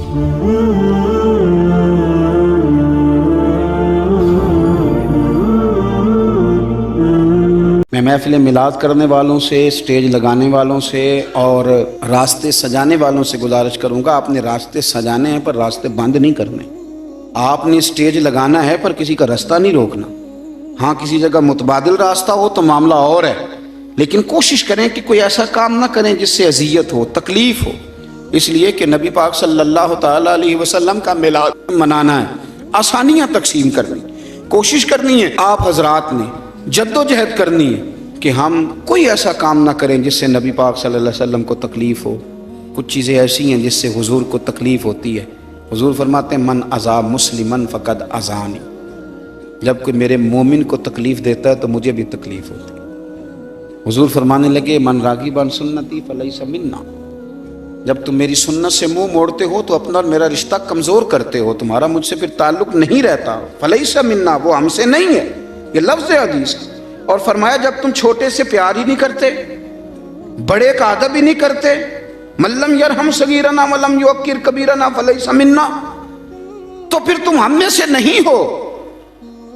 میں محفل میلاد کرنے والوں سے، اسٹیج لگانے والوں سے اور راستے سجانے والوں سے گزارش کروں گا، آپ نے راستے سجانے ہیں پر راستے بند نہیں کرنے۔ آپ نے اسٹیج لگانا ہے پر کسی کا راستہ نہیں روکنا۔ ہاں کسی جگہ متبادل راستہ ہو تو معاملہ اور ہے، لیکن کوشش کریں کہ کوئی ایسا کام نہ کریں جس سے اذیت ہو، تکلیف ہو، اس لیے کہ نبی پاک صلی اللہ تعالیٰ علیہ وسلم کا میلاد منانا ہے، آسانیاں تقسیم کرنی، کوشش کرنی ہے۔ آپ حضرات نے جد و جہد کرنی ہے کہ ہم کوئی ایسا کام نہ کریں جس سے نبی پاک صلی اللہ علیہ وسلم کو تکلیف ہو۔ کچھ چیزیں ایسی ہیں جس سے حضور کو تکلیف ہوتی ہے۔ حضور فرماتے ہیں من اذا مسلمن فقد اذانی، جب کوئی میرے مومن کو تکلیف دیتا ہے تو مجھے بھی تکلیف ہوتی ہے۔ حضور فرمانے لگے من راغب عن سنتی فلیس منا، جب تم میری سنت سے منہ موڑتے ہو تو اپنا اور میرا رشتہ کمزور کرتے ہو، تمہارا مجھ سے پھر تعلق نہیں رہتا، فلیس منا، وہ ہم سے نہیں ہے، یہ لفظ حدیث ہے۔ اور فرمایا جب تم چھوٹے سے پیار ہی نہیں کرتے، بڑے کا ادب ہی نہیں کرتے، من لم یرحم صغیرنا ولم یوقر کبیرنا فلیس منا، تو پھر تم ہم میں سے نہیں ہو۔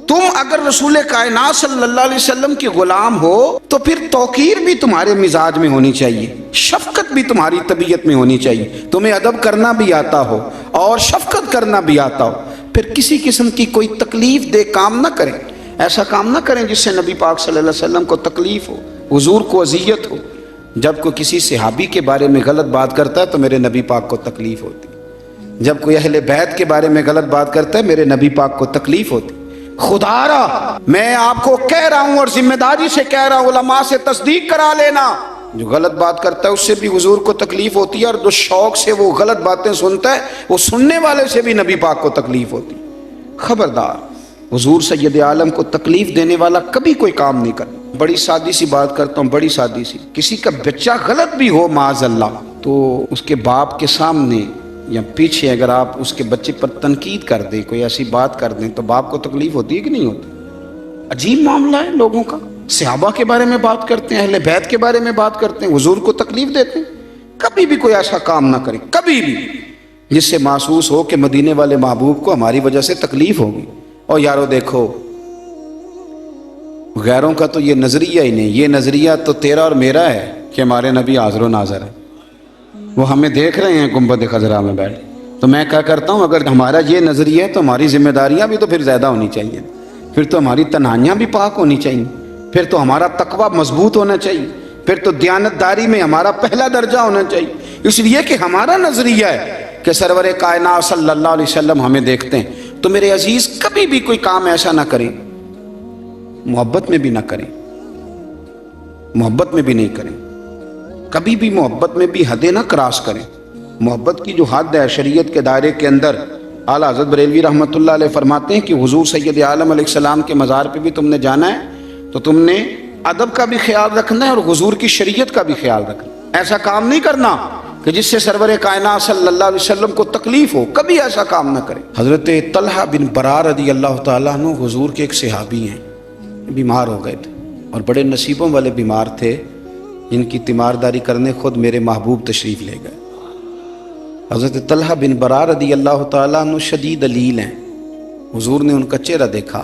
تم اگر رسول کائنات صلی اللہ علیہ وسلم کے غلام ہو تو پھر توقیر بھی تمہارے مزاج میں ہونی چاہیے، شفقت بھی تمہاری طبیعت میں ہونی چاہیے، تمہیں ادب کرنا بھی آتا ہو اور شفقت کرنا بھی آتا ہو، پھر کسی قسم کی کوئی تکلیف دہ کام نہ کریں، ایسا کام نہ کریں جس سے نبی پاک صلی اللہ علیہ وسلم کو تکلیف ہو، حضور کو اذیت ہو۔ جب کوئی کسی صحابی کے بارے میں غلط بات کرتا ہے تو میرے نبی پاک کو تکلیف ہوتی، جب کوئی اہل بیت کے بارے میں غلط بات کرتا ہے میرے نبی پاک کو تکلیف ہوتی۔ خدا را میں آپ کو کہہ رہا ہوں اور ذمہ داری سے کہہ رہا ہوں، علماء سے تصدیق کرا لینا، جو غلط بات کرتا ہے اس سے بھی حضور کو تکلیف ہوتی ہے، اور جو شوق سے وہ غلط باتیں سنتا ہے وہ سننے والے سے بھی نبی پاک کو تکلیف ہوتی۔ خبردار، حضور سید عالم کو تکلیف دینے والا کبھی کوئی کام نہیں کرتا۔ بڑی سادی سی بات کرتا ہوں، بڑی سادی سی، کسی کا بچہ غلط بھی ہو معاذ اللہ تو اس کے باپ کے سامنے یا پیچھے اگر آپ اس کے بچے پر تنقید کر دیں، کوئی ایسی بات کر دیں تو باپ کو تکلیف ہوتی ہے کہ نہیں ہوتی؟ عجیب معاملہ ہے لوگوں کا، صحابہ کے بارے میں بات کرتے ہیں، اہل بیت کے بارے میں بات کرتے ہیں، حضور کو تکلیف دیتے ہیں۔ کبھی بھی کوئی ایسا کام نہ کرے، کبھی بھی، جس سے محسوس ہو کہ مدینے والے محبوب کو ہماری وجہ سے تکلیف ہوگی۔ اور یارو دیکھو، غیروں کا تو یہ نظریہ ہی نہیں، یہ نظریہ تو تیرا اور میرا ہے کہ ہمارے نبی حاضر و ناظر ہے، وہ ہمیں دیکھ رہے ہیں گنبد خضرا میں بیٹھ۔ تو میں کیا کرتا ہوں، اگر ہمارا یہ نظریہ ہے تو ہماری ذمہ داریاں بھی تو پھر زیادہ ہونی چاہیے، پھر تو ہماری تنہائیاں بھی پاک ہونی چاہیے، پھر تو ہمارا تقویٰ مضبوط ہونا چاہیے، پھر تو دیانتداری میں ہمارا پہلا درجہ ہونا چاہیے، اس لیے کہ ہمارا نظریہ ہے کہ سرور کائنات صلی اللہ علیہ وسلم ہمیں دیکھتے ہیں۔ تو میرے عزیز کبھی بھی کوئی کام ایسا نہ کریں، محبت میں بھی نہ کریں، محبت میں بھی نہیں کریں، کبھی بھی محبت میں بھی حدیں نہ کراس کریں۔ محبت کی جو حد ہے شریعت کے دائرے کے اندر، اعلیٰ حضرت بریلوی رحمۃ اللہ علیہ فرماتے ہیں کہ حضور سید عالم علیہ السلام کے مزار پہ بھی تم نے جانا ہے تو تم نے ادب کا بھی خیال رکھنا ہے اور حضور کی شریعت کا بھی خیال رکھنا ہے۔ ایسا کام نہیں کرنا کہ جس سے سرور کائنات صلی اللہ علیہ وسلم کو تکلیف ہو، کبھی ایسا کام نہ کریں۔ حضرت طلحہ بن برار رضی اللہ تعالیٰ عنہ حضور کے ایک صحابی ہیں، بیمار ہو گئے تھے اور بڑے نصیبوں والے بیمار تھے، جن کی تیمارداری کرنے خود میرے محبوب تشریف لے گئے۔ حضرت طلحہ بن برار رضی اللہ تعالیٰ عنہ شدید علیل ہیں، حضور نے ان کا چہرہ دیکھا،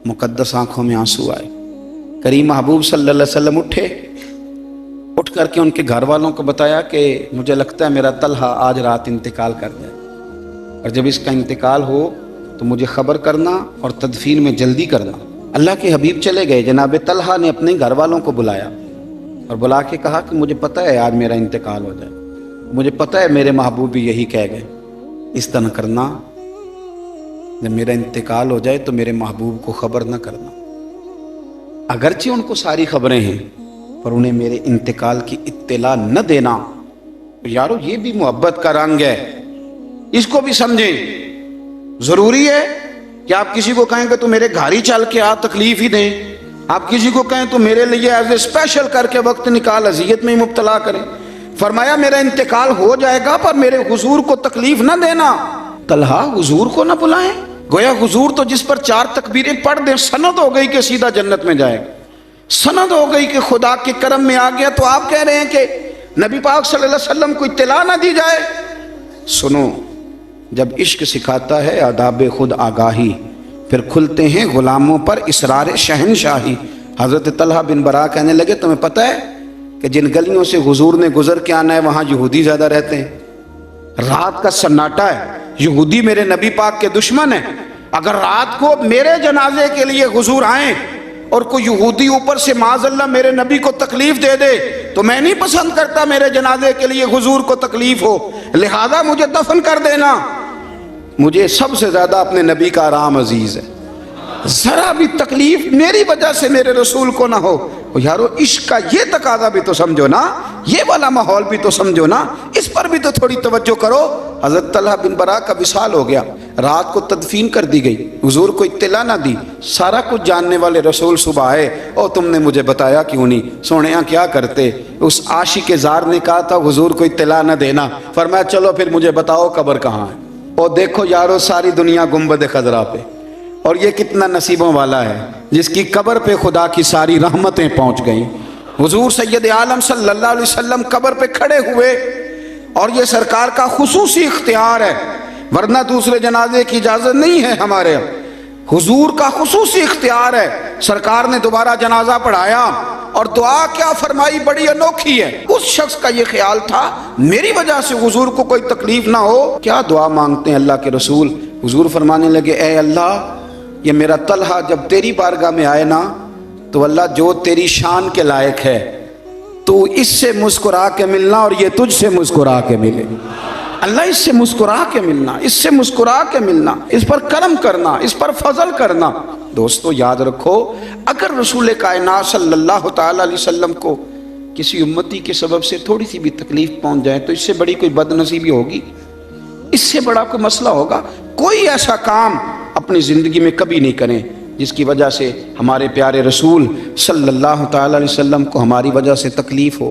مقدس آنکھوں میں آنسو آئے۔ کریم محبوب صلی اللہ علیہ وسلم اٹھ کر کے ان کے گھر والوں کو بتایا کہ مجھے لگتا ہے میرا طلحہ آج رات انتقال کر جائے، اور جب اس کا انتقال ہو تو مجھے خبر کرنا اور تدفین میں جلدی کرنا۔ اللہ کے حبیب چلے گئے، جناب طلحہ نے اپنے گھر والوں کو بلایا اور بلا کے کہا کہ مجھے پتہ ہے آج میرا انتقال ہو جائے، مجھے پتہ ہے میرے محبوب بھی یہی کہہ گئے، اس طرح کرنا جب میرا انتقال ہو جائے تو میرے محبوب کو خبر نہ کرنا، اگرچہ ان کو ساری خبریں ہیں پر انہیں میرے انتقال کی اطلاع نہ دینا۔ یارو یہ بھی محبت کا رنگ ہے، اس کو بھی سمجھیں۔ ضروری ہے کہ آپ کسی کو کہیں کہ تو میرے گھر ہی چل کے تکلیف ہی دیں، آپ کسی کو کہیں تو میرے لیے ایز اے اسپیشل کر کے وقت نکال اذیت میں ہی مبتلا کریں۔ فرمایا میرا انتقال ہو جائے گا پر میرے حضور کو تکلیف نہ دینا۔ طلحہ حضور کو نہ بلائیں، گویا حضور تو جس پر 4 تکبیریں پڑھ دیں سند ہو گئی کہ سیدھا جنت میں جائے گا، سند ہو گئی کہ خدا کے کرم میں آ گیا، تو آپ کہہ رہے ہیں کہ نبی پاک صلی اللہ علیہ وسلم کو اطلاع نہ دی جائے۔ سنو، جب عشق سکھاتا ہے آداب خود آگاہی، پھر کھلتے ہیں غلاموں پر اسرار شہنشاہی۔ حضرت طلحہ بن برا کہنے لگے تمہیں پتہ ہے کہ جن گلیوں سے حضور نے گزر کے آنا ہے وہاں یہودی زیادہ رہتے ہیں، رات کا سناٹا ہے، یہودی میرے نبی پاک کے دشمن ہیں، اگر رات کو میرے جنازے کے لیے حضور آئیں اور کوئی یہودی اوپر سے معاذ اللہ میرے نبی کو تکلیف دے دے تو میں نہیں پسند کرتا میرے جنازے کے لیے حضور کو تکلیف ہو، لہذا مجھے دفن کر دینا، مجھے سب سے زیادہ اپنے نبی کا آرام عزیز ہے، ذرا بھی تکلیف میری وجہ سے میرے رسول کو نہ ہو۔ یارو عشق کا یہ تقاضا بھی تو سمجھو نا، یہ والا ماحول بھی تو سمجھو نا، اس پر بھی تو تھوڑی توجہ کرو۔ حضرت طلحہ بن برا کا وصال ہو گیا، رات کو تدفین کر دی گئی، حضور کو اطلاع نہ دی، سارا کچھ جاننے والے رسول صبح آئے، او تم نے مجھے بتایا کیوں نہیں، سونیاں کیا کرتے؟ اس عاشق زار نے کہا تھا حضور کو اطلاع نہ دینا، فرمایا چلو پھر مجھے بتاؤ قبر کہاں ہے۔ اور دیکھو یارو ساری دنیا گنبد خضرا پہ، اور یہ کتنا نصیبوں والا ہے جس کی قبر پہ خدا کی ساری رحمتیں پہنچ گئیں۔ حضور سید عالم صلی اللہ علیہ وسلم قبر پہ کھڑے ہوئے، اور یہ سرکار کا خصوصی اختیار ہے، ورنہ دوسرے جنازے کی اجازت نہیں ہے ہمارے، حضور کا خصوصی اختیار ہے۔ سرکار نے دوبارہ جنازہ پڑھایا اور دعا کیا فرمائی، بڑی انوکھی ہے۔ اس شخص کا یہ خیال تھا میری وجہ سے حضور کو کوئی تکلیف نہ ہو، کیا دعا مانگتے ہیں اللہ کے رسول؟ حضور فرمانے لگے اے اللہ، یہ میرا طلحہ جب تیری بارگاہ میں آئے نا تو اللہ جو تیری شان کے لائق ہے تو اس سے مسکرا کے ملنا اور یہ تجھ سے مسکرا کے ملے، اللہ اس سے مسکرا کے ملنا، اس سے مسکرا کے ملنا، اس پر کرم کرنا، اس پر فضل کرنا۔ دوستو یاد رکھو، اگر رسول کائنات صلی اللہ تعالی علیہ وسلم کو کسی امتی کے سبب سے تھوڑی سی بھی تکلیف پہنچ جائے تو اس سے بڑی کوئی بد نصیبی ہوگی؟ اس سے بڑا کوئی مسئلہ ہوگا؟ کوئی ایسا کام اپنی زندگی میں کبھی نہیں کریں جس کی وجہ سے ہمارے پیارے رسول صلی اللہ تعالی علیہ وسلم کو ہماری وجہ سے تکلیف ہو۔